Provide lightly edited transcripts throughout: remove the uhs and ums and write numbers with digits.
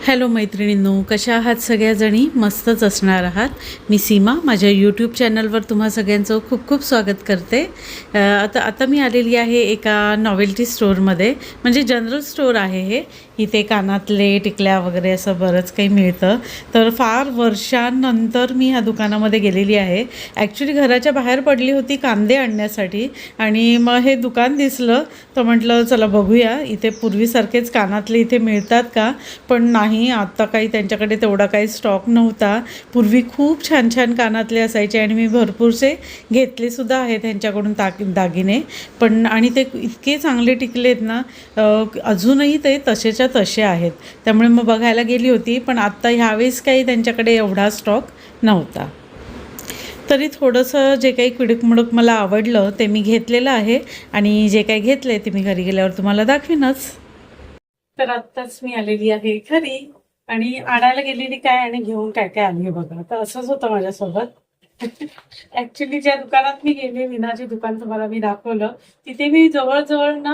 Hello मैत्रिणींनो, कशा आहात सगळ्याजणी? मस्तच असणार आहात. मी सीमा माझ्या यूट्यूब चॅनलवर तुम्हा सगळ्यांचं खूप खूप स्वागत करते. आता मी आलेली आहे एका नॉवेल्टी स्टोअरमध्ये, म्हणजे जनरल स्टोअर आहे हे. इथे कानातले, टिकल्या वगैरे असं बरंच काही मिळतं. तर फार वर्षांनंतर मी ह्या दुकानामध्ये गेलेली आहे. ॲक्च्युली घराच्या बाहेर पडली होती कांदे आणण्यासाठी, आणि मग हे दुकान दिसलं तर म्हटलं चला बघूया इथे पूर्वीसारखेच कानातले इथे मिळतात का. पण नाही, आत्ता काही त्यांच्याकडे तेवढा काही स्टॉक नव्हता. पूर्वी खूप छान छान कानातले असायचे आणि मी भरपूरसे घेतलेसुद्धा आहेत त्यांच्याकडून दागिने. पण आणि ते इतके चांगले टिकलेत ना, अजूनही ते तसेच्या तसे आहेत. त्यामुळे मग बघायला गेली होती, पण आत्ता ह्यावेळेस काही त्यांच्याकडे एवढा स्टॉक नव्हता. तरी थोडंसं जे काही किडूक मला आवडलं ते मी घेतलेलं आहे, आणि जे काही घेतले ते मी घरी गेल्यावर तुम्हाला दाखवीनच. तर आत्ताच मी आलेली आहे घरी, आणि आणायला गेलेली काय आणि घेऊन काय काय आली बघा. तर असंच होतं माझ्यासोबत. ॲक्च्युली ज्या दुकानात मी गेलेली ना, जे दुकान तुम्हाला मी दाखवलं, तिथे मी जवळजवळ ना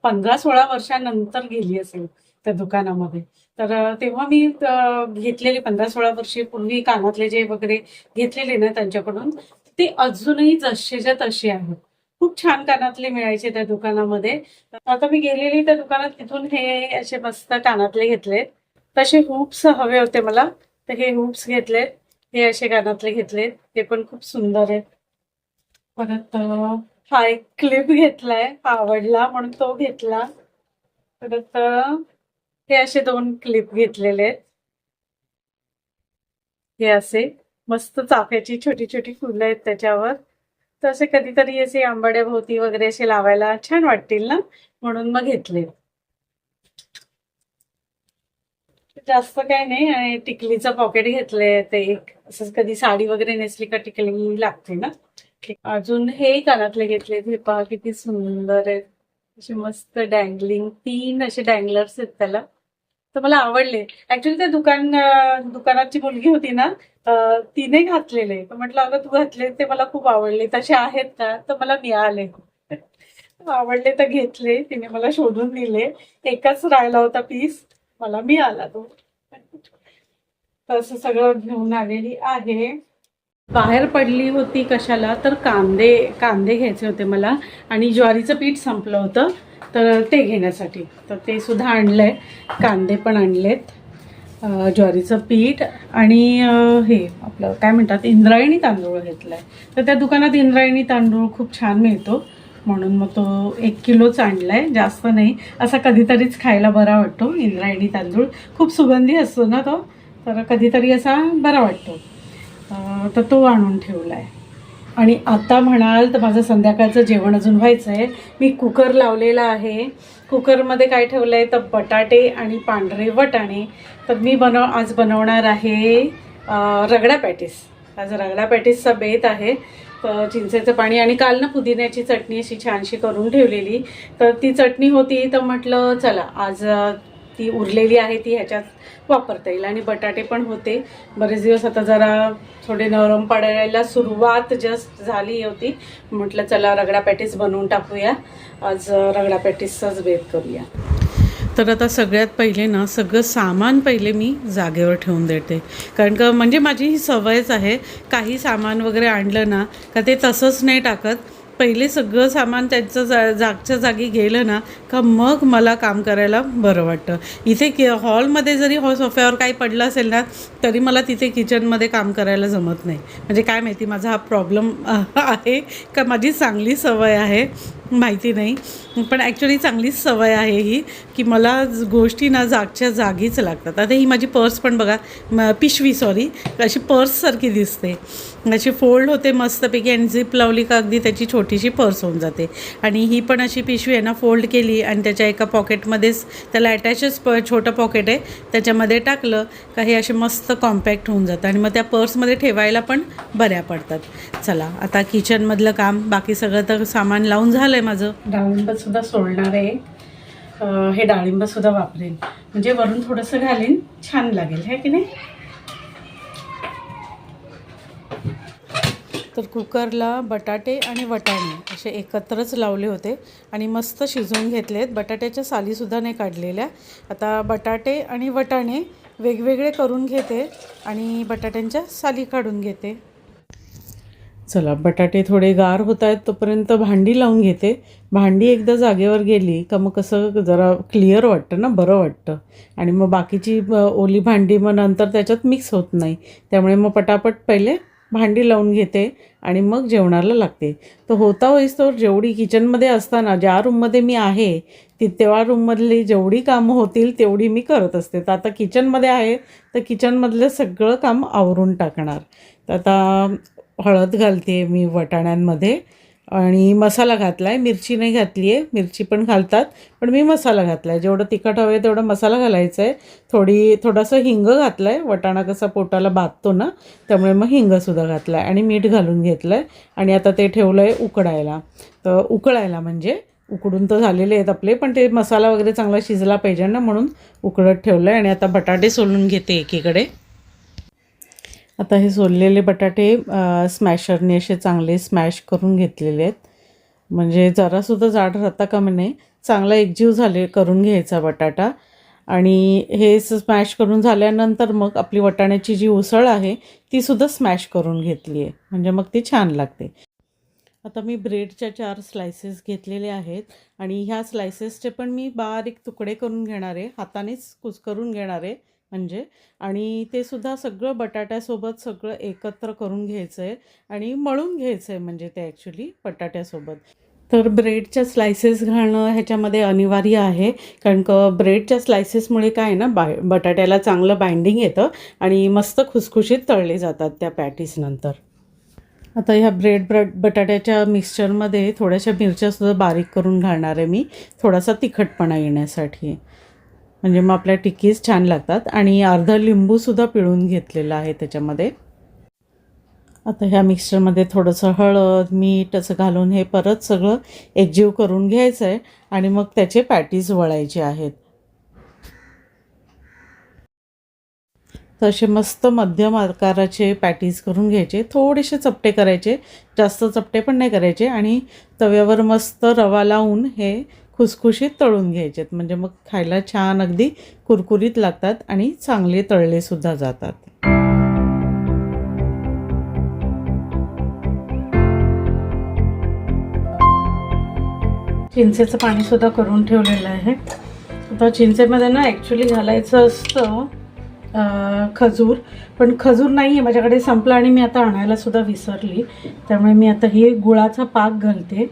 15-16 वर्षानंतर गेली असेल त्या दुकानामध्ये. तर तेव्हा मी घेतलेले 15-16 वर्षापूर्वी कानातले जे वगैरे घेतलेले ना त्यांच्याकडून, ते अजूनही जसेच्या तसे आहेत. खूप छान कानातले मिळायचे त्या दुकानामध्ये. आता मी गेलेली त्या दुकानात, तिथून हे असे मस्त कानातले घेतले. तसे हुप्स हवे होते मला, तर हे हुप्स घेतलेत. हे असे कानातले घेतलेत, ते पण खूप सुंदर आहेत. परत हा एक क्लिप घेतलाय, हा आवडला म्हणून तो घेतला. परत हे असे 2 क्लिप घेतलेले आहेत. हे असे मस्त चाफ्याची छोटी छोटी फुलं आहेत त्याच्यावर. तर असे कधीतरी असे आंबाड्या भोवती वगैरे असे लावायला छान वाटतील ना, म्हणून मग घेतले. जास्त काय नाही. आणि टिकलीचं पॉकेट घेतलंय, ते एक असं कधी साडी वगैरे नेसली का टिकली लागते ना. अजून हे कानातले घेतले, हे पहा किती सुंदर आहेत. असे मस्त डँगलिंग 3 असे डँगलर्स आहेत त्याला. तर मला आवडले. ऍक्च्युली त्या दुकानाची मुलगी होती ना, तिने घातलेले. तर म्हटलं अगं तू घातले, ते मला खूप आवडले, तसे आहेत का, तर मला मिळाले. आवडले तर घेतले. तिने मला शोधून दिले. एकच राहिला होता पीस, मला मिळाला तो. तसं सगळं घेऊन आलेली आहे. बाहेर पडली होती कशाला, तर कांदे घ्यायचे होते मला, आणि ज्वारीचं पीठ संपलं होतं, तर ते घेण्यासाठी. तर ते सुद्धा आणलंय. कांदे पण आणलेत, ज्वारीचं पीठ, आणि हे आपलं काय म्हणतात, इंद्रायणी तांदूळ घेतलाय. तर त्या दुकानात इंद्रायणी तांदूळ खूप छान मिळतो, म्हणून मग तो 1 किलोच आणलाय, जास्त नाही. असा कधीतरीच खायला बरा वाटतो इंद्रायणी तांदूळ, खूप सुगंधी असतो ना तो, तर कधीतरी असा बरा वाटतो. तर तो आणून ठेवला आहे. आणि आता म्हणाल तर माझं संध्याकाळचं जेवण अजून व्हायचं आहे. मी कुकर लावलेला आहे. कुकरमध्ये काय ठेवलं आहे, तर बटाटे आणि पांढरे वटाणे. तर मी आज बनवणार आहे रगडा पॅटीस. आज रगडा पॅटीसचा बेत आहे. तर चिंचेचं पाणी, आणि काल ना पुदिन्याची चटणी अशी छानशी करून ठेवलेली, तर ती चटणी होती. तर म्हटलं चला आज ती उरलेली आहे ती ह्याच्यात वापरता येईल. आणि बटाटे पण होते बरेच दिवस, आता जरा थोडे नरम पडायला सुरुवात जस्ट झाली होती. म्हटलं चला रगडा पॅटीस बनवून टाकूया. आज रगडा पॅटीसचाच बेत करूया. तर आता सगळ्यात पहिले ना, सगळं सामान पहिले मी जागेवर ठेवून देते. कारण का म्हणजे माझी ही सवयच आहे, काही सामान वगैरे आणलं ना का ते तसंच नाही टाकत. पहिले सगळं सामान त्यांचं जागच्या जागी गेलं ना का मग मला काम करायला बरं वाटतं. इथे हॉलमध्ये जरी सोफ्यावर काही पडलं असेल ना, तरी मला तिथे किचनमध्ये काम करायला जमत नाही. म्हणजे काय माहिती माझा हा प्रॉब्लेम आहे का माझी चांगली सवय आहे, माहिती नाही. पण ॲक्च्युली चांगलीच सवय आहे ही, की मला गोष्टी ना जागच्या जागीच लागतात. आता ही माझी पर्स पण बघा, पिशवी अशी पर्ससारखी दिसते. अशी फोल्ड होते मस्तपैकी, आणि झिप लावली का अगदी त्याची छोटीशी पर्स होऊन जाते. आणि ही पण अशी पिशवी आहे ना, फोल्ड केली आणि त्याच्या एका पॉकेटमध्येच त्याला अटॅचच छोटं पॉकेट आहे, त्याच्यामध्ये टाकलं का हे असे मस्त कॉम्पॅक्ट होऊन जातं, आणि मग त्या पर्समध्ये ठेवायला पण बऱ्या पडतात. चला आता किचनमधलं काम, बाकी सगळं तर सामान लावून झालं आहे माझं. डाळिंबसुद्धा सोलणार आहे. हे डाळिंबसुद्धा वापरेन, म्हणजे वरून थोडंसं घालीन, छान लागेल है की नाही. तर तर कुकरला बटाटे आणि वाटाणे असे एकत्रच लावले होते आणि मस्त शिजवून घेतलेत. बटाट्याच्या सालीसुद्धा नाही काढलेल्या. आता बटाटे आणि वाटाणे वेगवेगळे करून घेते आणि बटाट्यांच्या साली काढून घेते. चला, बटाटे थोडे गार होत आहेत तोपर्यंत भांडी लावून घेते. भांडी एकदा जागेवर गेली का मग कसं जरा क्लिअर वाटतं ना, बरं वाटतं. आणि मग बाकीची ओली भांडी मग नंतर त्याच्यात मिक्स होत नाही. त्यामुळे मग पटापट पहिले भांडी लावून घेते आणि मग जेवणाला लागते. तर होता होईस तर जेवढी किचनमध्ये असताना ज्या रूममध्ये मी आहे तेव्हा रूममधली जेवढी कामं होतील तेवढी मी करत असते. तर आता किचनमध्ये आहे तर किचनमधलं सगळं काम आवरून टाकणार. तर आता हळद घालते मी वाटाण्यांमध्ये आणि मसाला घातला आहे. मिरची नाही घातली आहे, मिरची पण घालतात, पण मी मसाला घातला आहे. जेवढं तिखट हवं आहे तेवढा मसाला घालायचा आहे. थोडंसं हिंग घातलं आहे. वाटाणा कसा पोटाला बाधतो ना, त्यामुळे मग हिंगसुद्धा घातला आहे आणि मीठ घालून घेतलं आहे. आणि आता ते ठेवलं आहे उकडायला. तर उकळायला म्हणजे उकडून तर झालेले आहेत आपले, पण ते मसाला वगैरे चांगला शिजला पाहिजे ना, म्हणून उकळत ठेवलं आहे. आणि आता बटाटे सोलून घेते एकीकडे. आता हे सोललेले बटाटे स्मॅशरने असे चांगले स्मॅश करून घेतलेले आहेत. म्हणजे जरासुद्धा जाड राहता कामा नये, चांगला एकजीव करून घ्यायचा बटाटा. आणि हे स्मॅश करून झाल्यानंतर मग आपली वाटाण्याची जी उसळ आहे तीसुद्धा स्मॅश करून घेतली आहे, म्हणजे मग ती छान लागते. आता मी ब्रेडच्या 4 स्लायसेस घेतलेले आहेत आणि ह्या स्लायसेसचे पण मी बारीक तुकडे करून घेणार आहे, हातानेच कुस्करून घेणार आहे म्हणजे. आणि ते सुद्धा सगळं बटाट्यासोबत सगळं एकत्र करून घ्यायचं आहे आणि मळून घ्यायचं आहे म्हणजे ते ॲक्च्युली बटाट्यासोबत. तर ब्रेडच्या स्लायसेस घालणं ह्याच्यामध्ये अनिवार्य आहे, कारण का ब्रेडच्या स्लायसेसमुळे काय आहे ना, बटाट्याला चांगलं बाइंडिंग येतं आणि मस्त खुसखुशीत तळले जातात त्या पॅटीसनंतर. आता ह्या बटाट्याच्या मिक्सचरमध्ये थोड्याशा मिरच्यासुद्धा बारीक करून घालणार आहे मी, थोडासा तिखटपणा येण्यासाठी. म्हणजे मग आपल्या टिक्कीज छान लागतात. आणि अर्धा लिंबूसुद्धा पिळून घेतलेला आहे त्याच्यामध्ये. आता ह्या मिक्सचरमध्ये थोडंसं हळद, मीठ असं घालून हे परत सगळं एकजीव करून घ्यायचं आहे आणि मग त्याचे पॅटीज वळायचे आहेत. तसे मस्त मध्यम आकाराचे पॅटीज करून घ्यायचे, थोडेसे चपटे करायचे, जास्त चपटे पण नाही करायचे. आणि तव्यावर मस्त रवा लावून हे खुसखुशीत तळून घ्यायचेत, म्हणजे मग खायला छान अगदी कुरकुरीत लागतात आणि चांगले तळलेसुद्धा जातात. चिंचेचं पाणीसुद्धा करून ठेवलेलं आहे. आता चिंचेमध्ये ना ॲक्च्युली घालायचं असतं खजूर, पण खजूर नाही आहे माझ्याकडे, संपला आणि मी आता आणायलासुद्धा विसरली. त्यामुळे मी आता ही गुळाचा पाक घालते.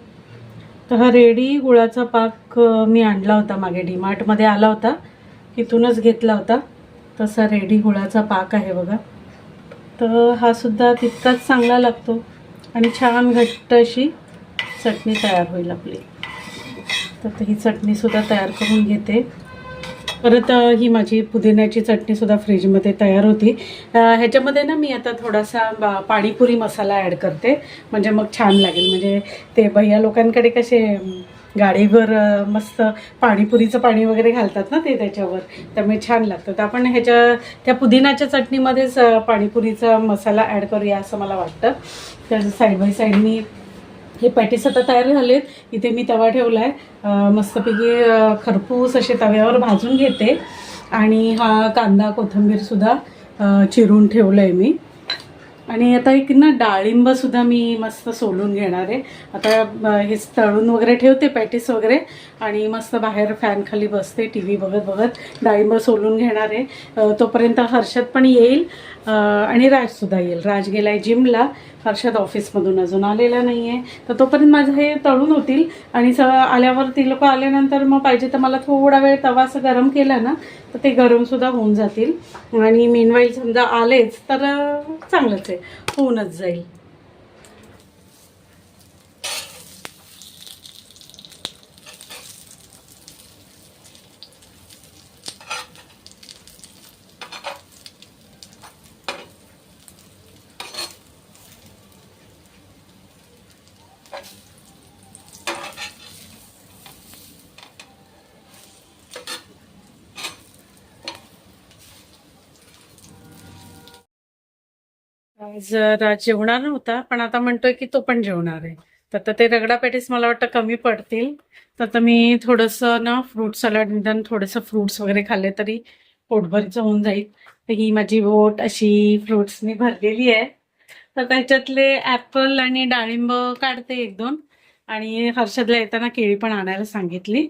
तर हा रेडी गुळाचा पाक मी आणला होता मागे, डीमार्टमध्ये आला होता, तिथूनच घेतला होता. तसा रेडी गुळाचा पाक आहे बघा. तर हा सुद्धा तितकाच चांगला लागतो आणि छान घट्ट अशी चटणी तयार होईल आपली. तर ही चटणीसुद्धा तयार करून घेते. परत ही माझी पुदिन्याची चटणीसुद्धा फ्रीजमध्ये तयार होती. ह्याच्यामध्ये ना मी आता थोडासा पाणीपुरी मसाला ॲड करते, म्हणजे मग छान लागेल. म्हणजे ते भैया लोकांकडे कसे गाडीवर मस्त पाणीपुरीचं पाणी वगैरे घालतात ना ते त्याच्यावर, त्यामुळे छान लागतं. तर आपण त्या पुदिन्याच्या चटणीमध्येच पाणीपुरीचा मसाला ॲड करूया असं मला वाटतं. तर साईड बाय साईड मी हे पॅटीस आता तयार झालेत. इथे मी तवा ठेवला आहे, मस्तपैकी खरपूस असे तव्यावर भाजून घेते. आणि हा कांदा कोथिंबीरसुद्धा चिरून ठेवलं आहे मी. आणि आता एक ना डाळिंबसुद्धा मी मस्त सोलून घेणार आहे. आता हे तळून वगैरे ठेवते पॅटीस वगैरे आणि मस्त बाहेर फॅन खाली बसते टी व्ही बघत बघत डाळिंब सोलून घेणार आहे. तोपर्यंत हर्षद पण येईल आणि राजसुद्धा येईल. राज गेला आहे जिमला, हर्षद ऑफिसमधून अजून आलेला नाही आहे. तर तोपर्यंत माझं हे तळून होतील आणि आल्यावर ती लोक आल्यानंतर मग पाहिजे तर मला थोडा वेळ तवा असं गरम केला ना तर ते गरमसुद्धा होऊन जातील. आणि मीनवाईल समजा आलेच तर चांगलंच आहे, होऊनच जाईल. आज राज जेवणार नव्हता, पण आता म्हणतोय की तो पण जेवणार आहे. तर आता ते रगडा पॅटीस मला वाटतं कमी पडतील. तर आता मी थोडंसं ना फ्रूट सलाड निदान थोडंसं फ्रुट्स वगैरे खाल्ले तरी पोटभरीचं होऊन जाईल. तर ही माझी बोट अशी फ्रुट्सनी भरलेली आहे. तर त्याच्यातले ऍपल आणि डाळिंब काढते एक दोन, आणि हर्षदला येताना केळी पण आणायला सांगितली.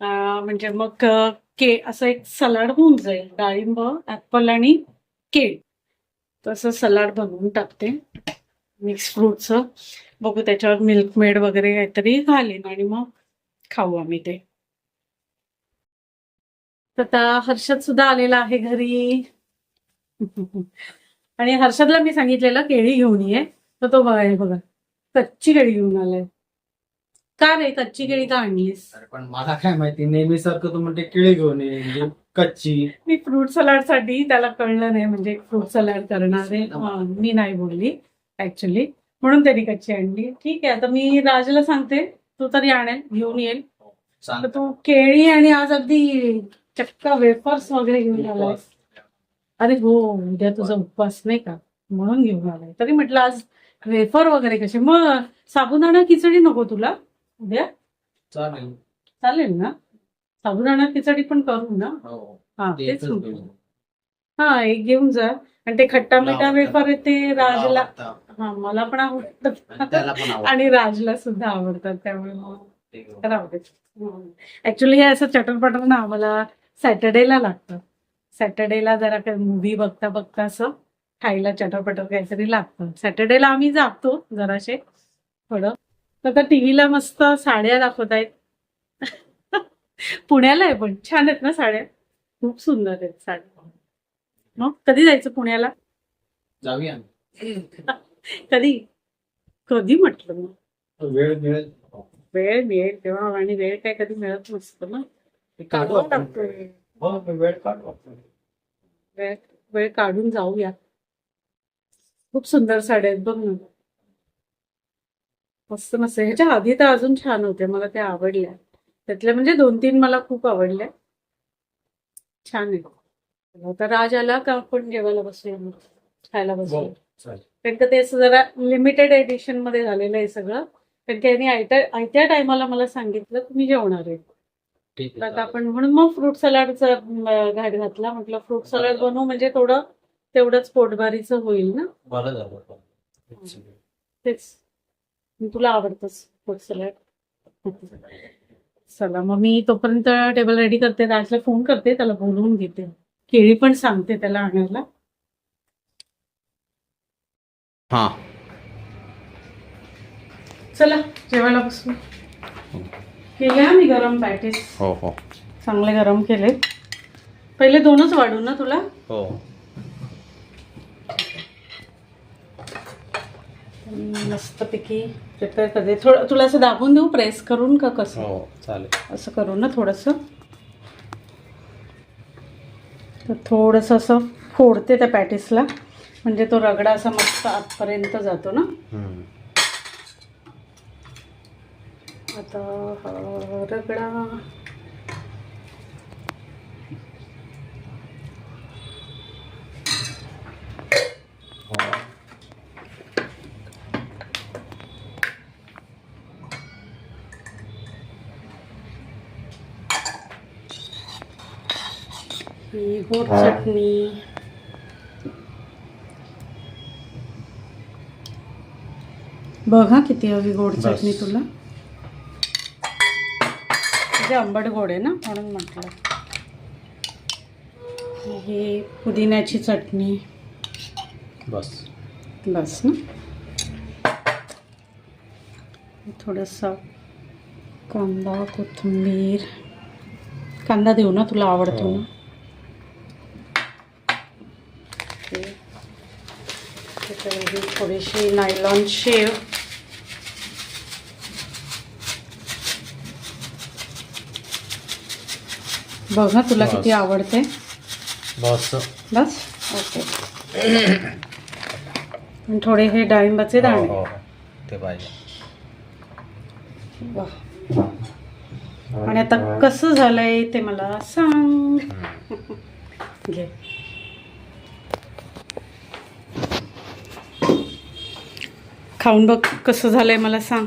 म्हणजे मग असं एक सलाड होऊन जाईल, डाळिंब, ऍपल आणि केळी. तसं सलाड बनवून टाकते मिक्स फ्रूटचं. बघू त्याच्यावर मिल्क मेड वगैरे काहीतरी घालेन आणि मग खाऊ आम्ही ते. तर आता हर्षद सुद्धा आलेला आहे घरी. आणि हर्षदला मी सांगितलेलं केळी घेऊन ये, तर तो बघा कच्ची केळी घेऊन आलाय. का रे कच्ची केळी का आणलीस? अरे पण मला काय माहिती, नेहमी सारखं तू म्हणते केळी घेऊन ये म्हणजे कच्ची. मी फ्रूट सलाड साठी त्याला कळलं नाही, म्हणजे फ्रूट सलाड करणार आहे मी नाही बोलली ऍक्च्युली, म्हणून त्यांनी कच्ची आणली. ठीक आहे, आता मी राजला सांगते तू तरी आणेल, घेऊन येईल. तर तू केळी आणि आज अगदी चक्क वेफर्स वगैरे घेऊन आलाय. अरे हो, उद्या तुझा उपवास नाही का, म्हणून घेऊन आलाय. तरी म्हटलं आज वेफर वगैरे कसे. मग साबुदाणा खिचडी नको तुला उद्या? चालेल चालेल ना, साबुदाणा खिचडी पण करू ना. हा तेच हा, एक घेऊन जा. आणि ते खट्टा मिठा वेफर आहे ते राजला, हा मला पण आवडतात आणि राजला सुद्धा आवडतात, त्यामुळे मग राहू दे. ऍक्च्युली हे असं चटरपटर ना आम्हाला सॅटर्डेला लागतं. सॅटर्डेला जरा काही मूवी बघता बघता असं खायला चटरपटर काहीतरी लागतं. सॅटर्डेला आम्ही जातो जराशे थोडं. तर आता टीव्हीला मस्त साड्या दाखवतायत. पुण्याला आहे पण छान आहेत ना साड्या, खूप सुंदर आहेत साड्या. मग कधी जायचं पुण्याला? जाऊया. कधी कधी म्हटलं मग? वेळ मिळेल. वेळ मिळेल तेव्हा, आणि वेळ काय कधी मिळत नसतो ना. काढून टाकतोय वेळ काढू. वेळ वेळ काढून जाऊया. खूप सुंदर साड्या आहेत बघ ना, मस्त मस्त. ह्याच्या आधी तर अजून छान होत्या, मला त्या आवडल्या. त्यातल्या म्हणजे 2-3 मला खूप आवडल्या, छान आहे. आता राज आला का आपण जेवायला बसूया, मग खायला बसूया. कारण का ते असं जरा लिमिटेड एडिशन मध्ये झालेलं आहे सगळं. कारण की यांनी आयत्या टायमाला मला सांगितलं तुम्ही जेवणार आहे. तर आपण म्हणून मग फ्रूट सलाडचा घाट घातला. म्हटलं फ्रूट सलाड बनवू म्हणजे तेवढंच पोटभारीचं होईल ना. बरं झालं. तेच, तुला आवडतंच फ्रूट सलाड. चला मग मी तोपर्यंत टेबल रेडी करते, राजला फोन करते, त्याला बोलवून घेते, केळी पण सांगते त्याला आणायला. हा चला जेवायला बसू. केले मी गरम पॅटीस. हो हो, चांगले गरम केले. पहिले 2च वाढू ना तुला? हो. मस्तपैकी प्रिपेअर करते. थोडं तुला असं दाबून देऊ, प्रेस करून का कसं? हो चालेल. असं करू ना थोडंसं. तर थोडंसं असं फोडते त्या पॅटीसला, म्हणजे तो रगडा असा मस्त आतपर्यंत जातो ना. आता रगडा गोड चटणी, बघा किती हवी गोड चटणी तुला. म्हणजे आंबट गोड आहे ना, म्हणून म्हटलं. ही पुदिन्याची चटणी बस बस ना. थोडासा कांदा, कोथिंबीर. कांदा देऊ ना, तुला आवडतो ना. थोडीशी नायलॉन शेव. बघ ना तुला किती आवडते. बस बस ओके. थोडे हे डाळिंबाचे दाणे. ते पाहिजे. आणि आता कसं झालंय ते मला सांग. घे. खाऊन बघ कसं झालंय मला सांग.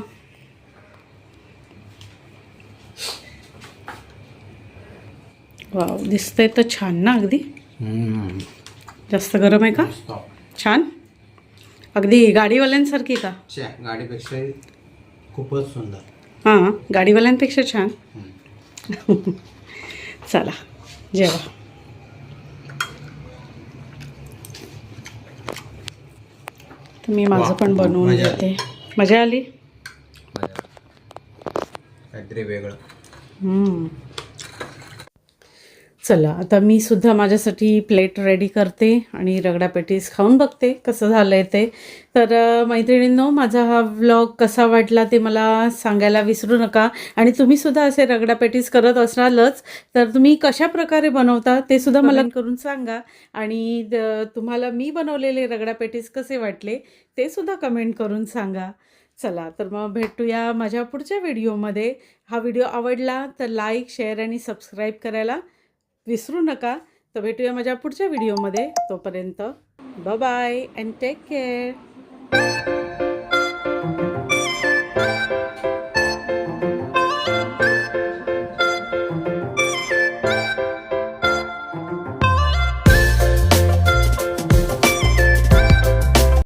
वाव, दिसतंय तर छान ना अगदी. जास्त गरम आहे का? छान, अगदी गाडीवाल्यांसारखी का? गाडीपेक्षा खूपच सुंदर. हां, गाडीवाल्यांपेक्षा छान. चला जेवा. तर मी माझं पण बनवून मजा देते. मजा आली. काहीतरी वेगळं. चला आता मी सुद्धा माझ्यासाठी प्लेट रेडी करते आणि रगडा पॅटीस खाऊन बघते कसं झालं आहे ते. तर मैत्रिणींनो, माझा हा व्लॉग कसा वाटला ते मला सांगायला विसरू नका. आणि तुम्हीसुद्धा असे रगडा पॅटीस करत असालच तर तुम्ही कशा प्रकारे बनवता ते सुद्धा मला करून सांगा. आणि तुम्हाला मी बनवलेले रगडा पॅटीस कसे वाटले ते सुद्धा कमेंट करून सांगा. चला तर मग भेटूया माझ्या पुढच्या व्हिडिओमध्ये. हा व्हिडिओ आवडला तर लाईक, शेअर आणि सबस्क्राईब करायला विसरू नका. तर भेटूया माझ्या पुढच्या व्हिडिओमध्ये. तोपर्यंत bye bye and take care.